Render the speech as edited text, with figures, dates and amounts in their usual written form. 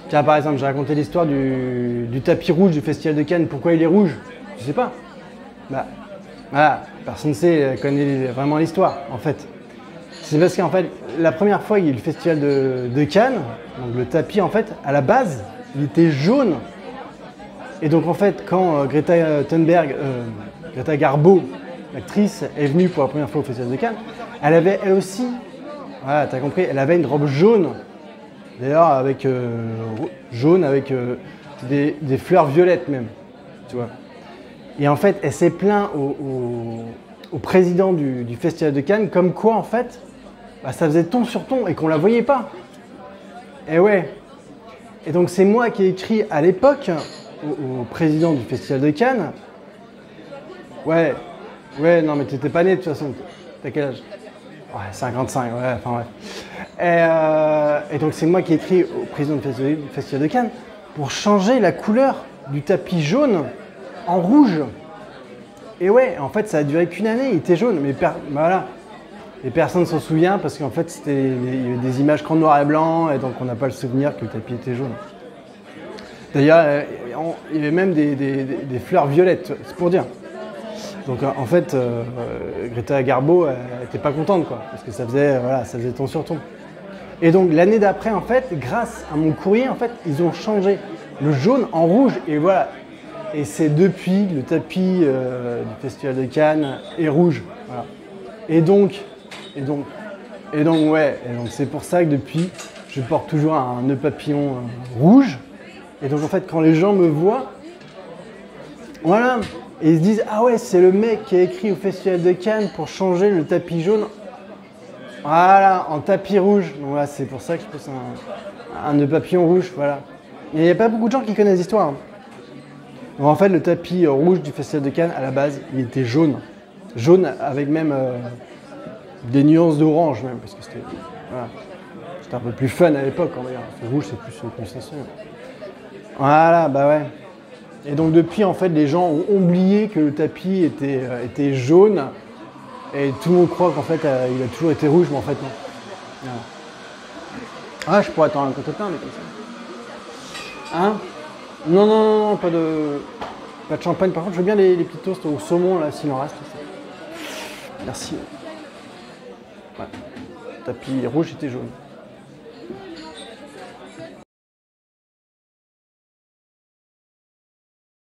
Tiens, par exemple, j'ai raconté l'histoire du tapis rouge du Festival de Cannes. Pourquoi il est rouge? Je sais pas. Bah, voilà, personne ne sait, connaît vraiment l'histoire, en fait. C'est parce qu'en fait, la première fois, il y a eu le Festival de Cannes, donc le tapis, en fait, à la base, il était jaune. Et donc, en fait, quand Greta Thunberg, Greta Garbo, l'actrice, est venue pour la première fois au Festival de Cannes, elle avait, elle aussi, voilà, t'as compris, elle avait une robe jaune. D'ailleurs, avec jaune, avec des fleurs violettes même, tu vois. Et en fait, elle s'est plainte au président du Festival de Cannes, comme quoi, en fait, bah, ça faisait ton sur ton et qu'on la voyait pas. Et ouais. Et donc, c'est moi qui ai écrit à l'époque au président du Festival de Cannes. Ouais, non, mais t'étais pas né de toute façon. T'as quel âge? Ouais, 55, ouais, enfin ouais. Et donc c'est moi qui ai écrit au président du Festival de Cannes pour changer la couleur du tapis jaune en rouge. Et ouais, en fait ça a duré qu'une année, il était jaune, mais voilà. Et personne ne s'en souvient parce qu'en fait il y avait des images qu'en noir et blanc et donc on n'a pas le souvenir que le tapis était jaune. D'ailleurs, il y avait même des fleurs violettes, c'est pour dire. Donc en fait, Greta Garbo n'était pas contente, quoi, parce que ça faisait ton sur ton. Et donc l'année d'après, en fait, grâce à mon courrier, en fait, ils ont changé le jaune en rouge, et voilà. Et c'est depuis le tapis du Festival de Cannes est rouge. Voilà. Et donc c'est pour ça que depuis, je porte toujours un nœud papillon rouge. Et donc en fait, quand les gens me voient, voilà. Et ils se disent, ah ouais, c'est le mec qui a écrit au Festival de Cannes pour changer le tapis jaune, voilà, en tapis rouge. Donc voilà, c'est pour ça que je pose un nœud papillon rouge, voilà. Et il n'y a pas beaucoup de gens qui connaissent l'histoire. Hein. Donc en fait, le tapis rouge du Festival de Cannes, à la base, il était jaune. Jaune avec même des nuances d'orange même, parce que c'était un peu plus fun à l'époque, on va dire. Le rouge, c'est plus une concession. Voilà, bah ouais. Et donc depuis, en fait, les gens ont oublié que le tapis était jaune et tout le monde croit qu'en fait, il a toujours été rouge, mais en fait, non. Voilà. Ah, je pourrais attendre un cocotin, mais comme ça. Hein? Non, pas de champagne. Par contre, je veux bien les petits toasts au saumon, là, s'il en reste. Merci. Ouais. Le tapis rouge était jaune.